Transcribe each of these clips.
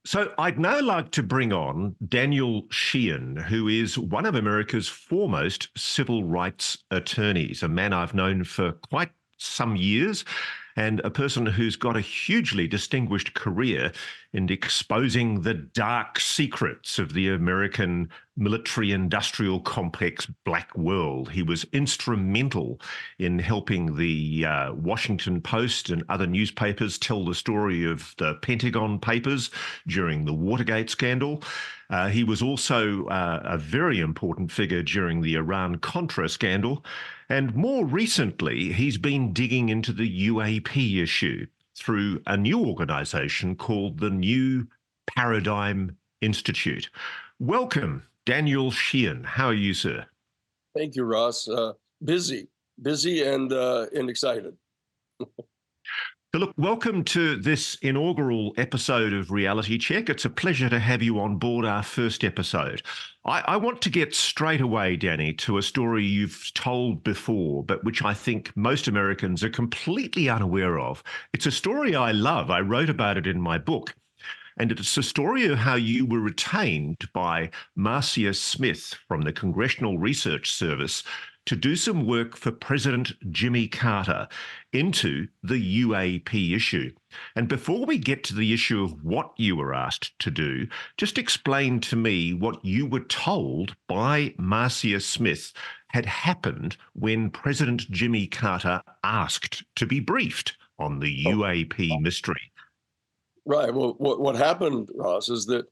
So I'd now like to bring on Daniel Sheehan, who is one of America's foremost civil rights attorneys, a man I've known for quite some years, and a person who's got a hugely distinguished career in exposing the dark secrets of the American military industrial complex black world. He was instrumental in helping the Washington Post and other newspapers tell the story of the Pentagon Papers during the Watergate scandal. He was also a very important figure during the Iran-Contra scandal. And more recently, he's been digging into the UAP issue through a new organization called the New Paradigm Institute. Welcome, Daniel Sheehan. How are you, sir? Thank you, Ross. Busy and excited. So look, welcome to this inaugural episode of Reality Check. It's a pleasure to have you on board our first episode. I want to get straight away, Danny, to a story you've told before, but which I think most Americans are completely unaware of. It's a story I love. I wrote about it in my book. And it's a story of how you were retained by Marcia Smith from the Congressional Research Service to do some work for President Jimmy Carter into the UAP issue. And before we get to the issue of what you were asked to do, just explain to me what you were told by Marcia Smith had happened when President Jimmy Carter asked to be briefed on the UAP mystery. Right. Well, what happened, Ross, is that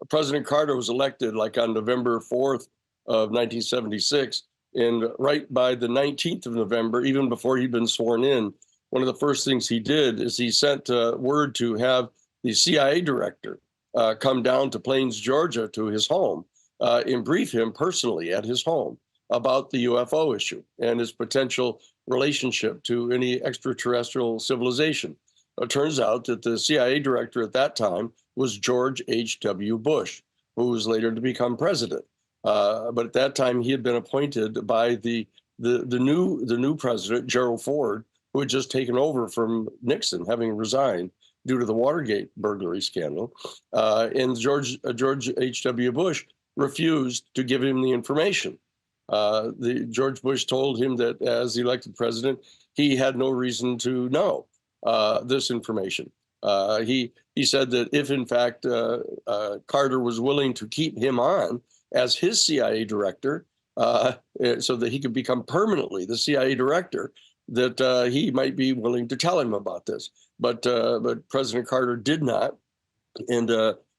President Carter was elected like on November 4th of 1976. And right by the 19th of November, even before he'd been sworn in, one of the first things he did is he sent word to have the CIA director come down to Plains, Georgia, to his home and brief him personally at his home about the UFO issue and his potential relationship to any extraterrestrial civilization. It turns out that the CIA director at that time was George H.W. Bush, who was later to become president. But at that time, he had been appointed by the new president, Gerald Ford, who had just taken over from Nixon, having resigned due to the Watergate burglary scandal. And George H.W. Bush refused to give him the information. George Bush told him that as the elected president, he had no reason to know this information. He said that if, in fact, Carter was willing to keep him on as his CIA director, so that he could become permanently the CIA director, that he might be willing to tell him about this. But President Carter did not. And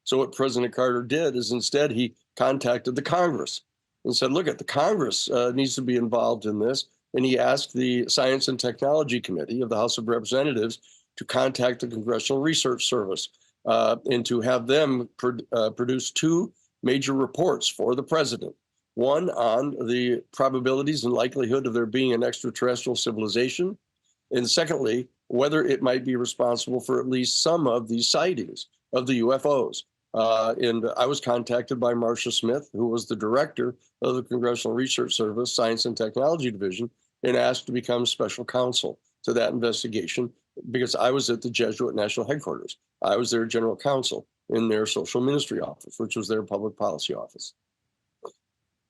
so what President Carter did is instead he contacted the Congress and said, look, the Congress needs to be involved in this. And he asked the Science and Technology Committee of the House of Representatives to contact the Congressional Research Service and to have them produce two major reports for the president. One on the probabilities and likelihood of there being an extraterrestrial civilization. And secondly, whether it might be responsible for at least some of these sightings of the UFOs. And I was contacted by Marcia Smith, who was the director of the Congressional Research Service Science and Technology Division, and asked to become special counsel to that investigation because I was at the Jesuit National Headquarters. I was their general counsel in their social ministry office, which was their public policy office.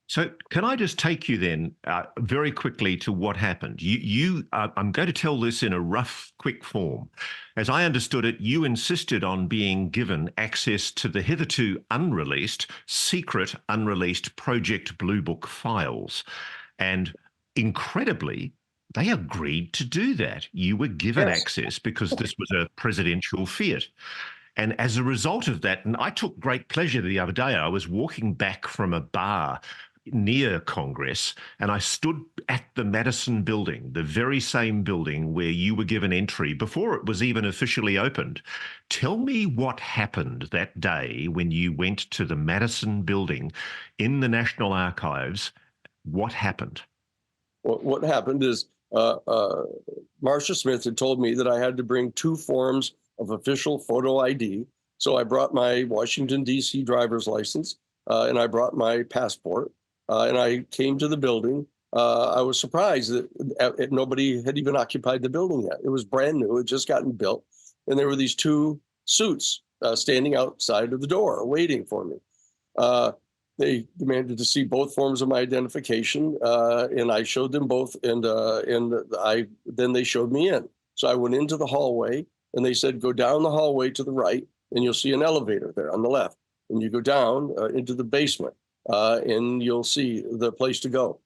So can I just take you then very quickly to what happened? I'm going to tell this in a rough, quick form. As I understood it, you insisted on being given access to the hitherto secret unreleased Project Blue Book files. And incredibly, they agreed to do that. You were given access because this was a presidential fiat. And as a result of that, and I took great pleasure the other day, I was walking back from a bar near Congress, and I stood at the Madison building, the very same building where you were given entry before it was even officially opened. Tell me what happened that day when you went to the Madison building in the National Archives. What happened? Well, what happened is Marcia Smith had told me that I had to bring two forms of official photo ID. So I brought my Washington, D.C. driver's license and I brought my passport. And I came to the building. I was surprised that nobody had even occupied the building yet. It was brand new. It had just gotten built. And there were these two suits standing outside of the door waiting for me. They demanded to see both forms of my identification, and I showed them both, and then they showed me in. So I went into the hallway, and they said, go down the hallway to the right, and you'll see an elevator there on the left. And you go down into the basement, and you'll see the place to go.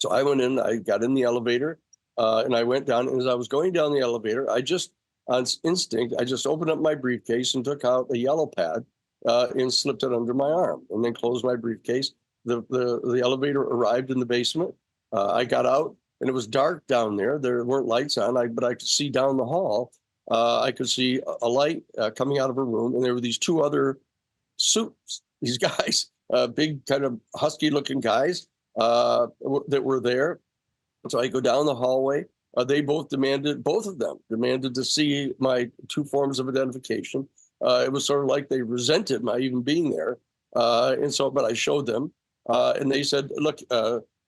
So I went in, I got in the elevator, and I went down. And as I was going down the elevator, on instinct, I just opened up my briefcase and took out a yellow pad and slipped it under my arm, and then closed my briefcase. The elevator arrived in the basement. I got out, and it was dark down there. There weren't lights on, but I could see down the hall. I could see a light coming out of a room, and there were these two other suits, these guys, big kind of husky-looking guys that were there. So I go down the hallway. Both of them demanded to see my two forms of identification. It was sort of like they resented my even being there. But I showed them, and they said, look,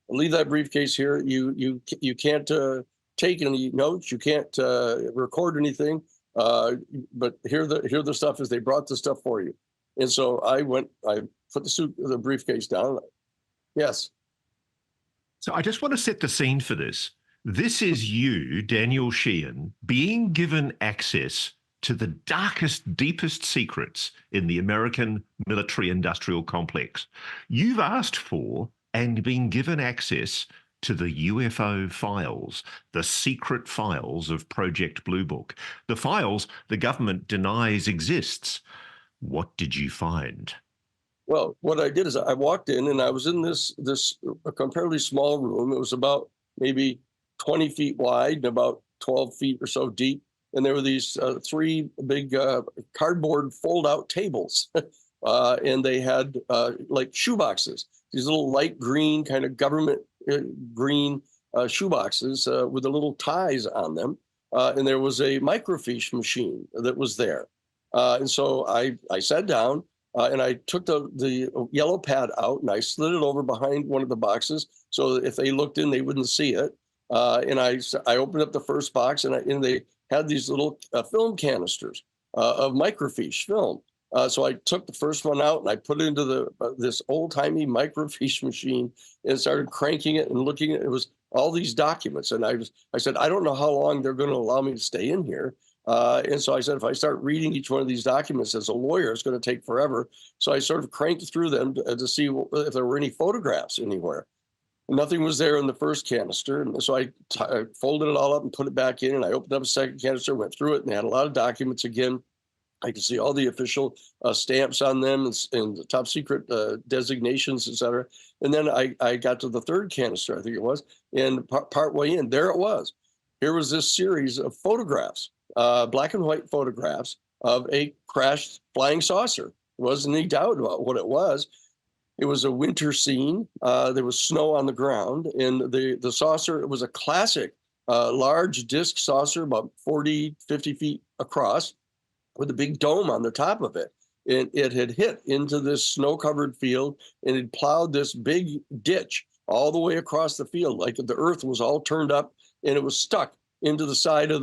leave that briefcase here. You can't take any notes. You can't record anything. But here the stuff is. They brought the stuff for you. And so I put the briefcase down. Yes. So I just want to set the scene for this. This is you, Daniel Sheehan, being given access to the darkest, deepest secrets in the American military-industrial complex. You've asked for and been given access to the UFO files, the secret files of Project Blue Book, the files the government denies exists. What did you find? Well, what I did is I walked in, and I was in this comparatively small room. It was about maybe 20 feet wide and about 12 feet or so deep. And there were these three big cardboard fold-out tables, and they had like shoeboxes, these little light green, kind of government green shoeboxes with the little ties on them. And there was a microfiche machine that was there. And so I sat down, and I took the yellow pad out, and I slid it over behind one of the boxes so that if they looked in, they wouldn't see it. And I opened up the first box, and they had these little film canisters of microfiche film. So I took the first one out, and I put it into this old-timey microfiche machine and started cranking it and looking at it. It was all these documents. And I said, I don't know how long they're going to allow me to stay in here. And so I said, if I start reading each one of these documents as a lawyer, it's going to take forever. So I sort of cranked through them to see if there were any photographs anywhere. Nothing was there in the first canister. And so I folded it all up and put it back in. And I opened up a second canister, went through it, and they had a lot of documents again. I could see all the official stamps on them and the top secret designations, et cetera. And then I got to the third canister, I think it was, and partway in, there it was. Here was this series of photographs, black and white photographs of a crashed flying saucer. There wasn't any doubt about what it was. It was a winter scene. There was snow on the ground, and the saucer, it was a classic large disc saucer, about 40, 50 feet across, with a big dome on the top of it. And it had hit into this snow-covered field, and it plowed this big ditch all the way across the field, like the earth was all turned up, and it was stuck into the side of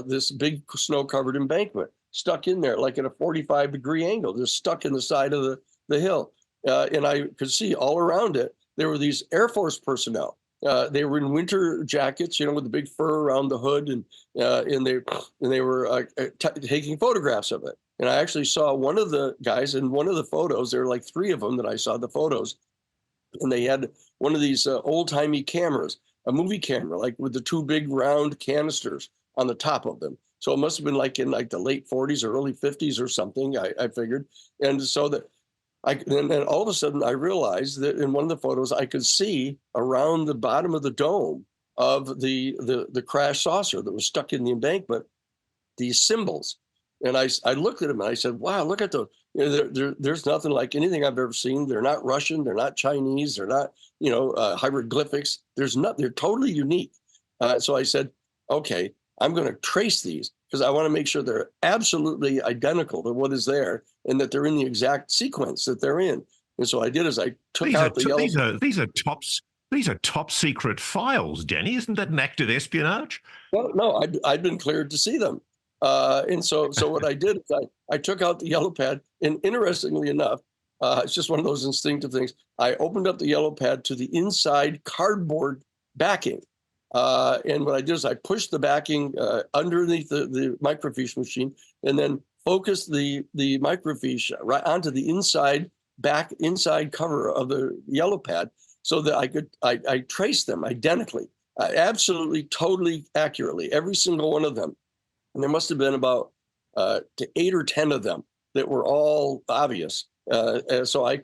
this big snow-covered embankment, stuck in there like at a 45-degree angle, just stuck in the side of the hill. And I could see all around it, there were these Air Force personnel. They were in winter jackets, with the big fur around the hood, and they were taking photographs of it. And I actually saw one of the guys in one of the photos. There were like three of them that I saw the photos, and they had one of these old-timey cameras, a movie camera, like with the two big round canisters on the top of them. So it must have been like in like the late 40s or early 50s or something, I figured. And so that. And then all of a sudden, I realized that in one of the photos, I could see around the bottom of the dome of the crash saucer that was stuck in the embankment, these symbols. And I looked at them and I said, wow, look at those. There's nothing like anything I've ever seen. They're not Russian. They're not Chinese. They're not, hieroglyphics. They're totally unique. So I said, okay, I'm going to trace these, because I want to make sure they're absolutely identical to what is there, and that they're in the exact sequence that they're in. And so I did is I took out the yellow. These are top secret files, Danny. Isn't that an act of espionage? Well, no, I'd been cleared to see them. And so what I did is I took out the yellow pad, and interestingly enough, it's just one of those instinctive things. I opened up the yellow pad to the inside cardboard backing. And what I did is I pushed the backing underneath the microfiche machine, and then focused the microfiche right onto the inside cover of the yellow pad, so that I traced them identically, absolutely, totally accurately, every single one of them. And there must have been about to 8 or 10 of them that were all obvious. And so I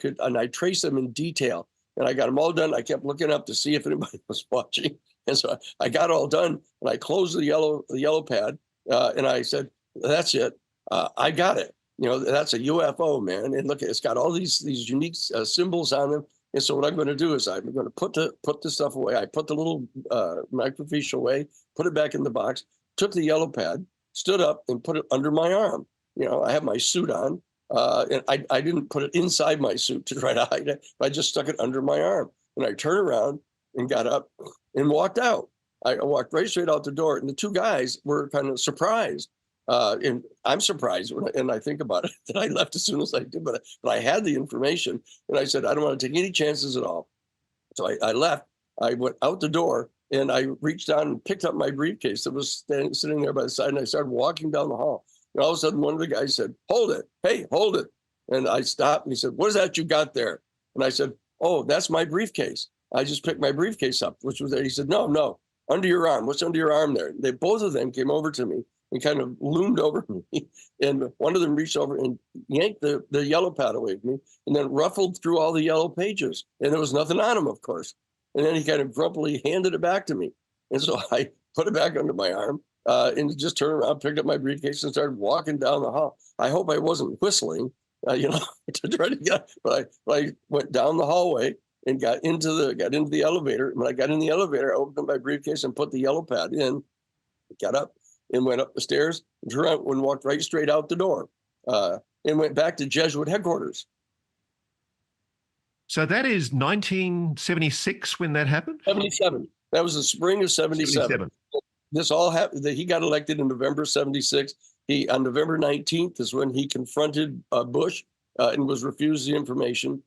traced them in detail, and I got them all done. I kept looking up to see if anybody was watching. And so I got all done, and I closed the yellow pad, and I said, "That's it. I got it. That's a UFO, man. And look, it's got all these unique symbols on them." And so what I'm going to do is I'm going to put the stuff away. I put the little microfiche away, put it back in the box, took the yellow pad, stood up, and put it under my arm. I have my suit on, and I didn't put it inside my suit to try to hide it. I just stuck it under my arm, and I turned around and got up and walked out. I walked right straight out the door, and the two guys were kind of surprised. And I'm surprised and I think about it that I left as soon as I did, but I had the information, and I said, I don't want to take any chances at all. So I left. I went out the door, and I reached down and picked up my briefcase that was sitting there by the side, and I started walking down the hall. And all of a sudden, one of the guys said, "Hold it. Hey, hold it." And I stopped, and he said, "What is that you got there?" And I said, "Oh, that's my briefcase. I just picked my briefcase up," which was there. He said, No, under your arm. What's under your arm there?" Both of them came over to me and kind of loomed over me. And one of them reached over and yanked the yellow pad away from me, and then ruffled through all the yellow pages. And there was nothing on them, of course. And then he kind of grumpily handed it back to me. And so I put it back under my arm, and just turned around, picked up my briefcase, and started walking down the hall. I hope I wasn't whistling, to try to get, but I went down the hallway and got into the elevator. When I got in the elevator, I opened up my briefcase and put the yellow pad in, got up and went up the stairs, and walked right straight out the door, and went back to Jesuit headquarters. So that is 1976 when that happened? 77. That was the spring of 77. This all happened. He got elected in November 76. On November 19th is when he confronted Bush and was refused the information.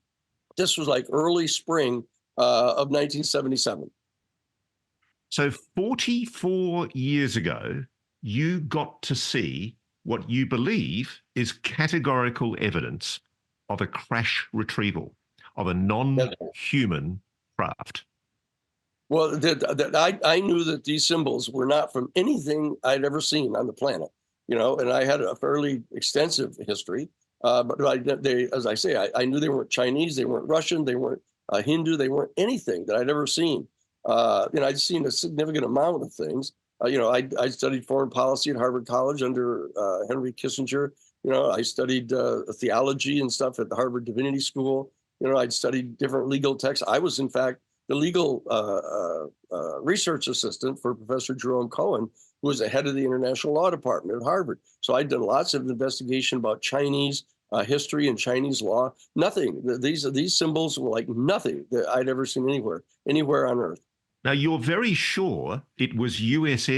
This was like early spring of 1977. So 44 years ago, you got to see what you believe is categorical evidence of a crash retrieval of a non-human craft. Well, I knew that these symbols were not from anything I'd ever seen on the planet, and I had a fairly extensive history. But as I say, I knew they weren't Chinese, they weren't Russian, they weren't Hindu, they weren't anything that I'd ever seen. I'd seen a significant amount of things. I studied foreign policy at Harvard College under Henry Kissinger. I studied theology and stuff at the Harvard Divinity School. I'd studied different legal texts. I was, in fact, the legal research assistant for Professor Jerome Cohen, who was the head of the International Law Department at Harvard. So I'd done lots of investigation about Chinese history and Chinese law. Nothing. These symbols were like nothing that I'd ever seen anywhere on Earth. Now, you're very sure it was US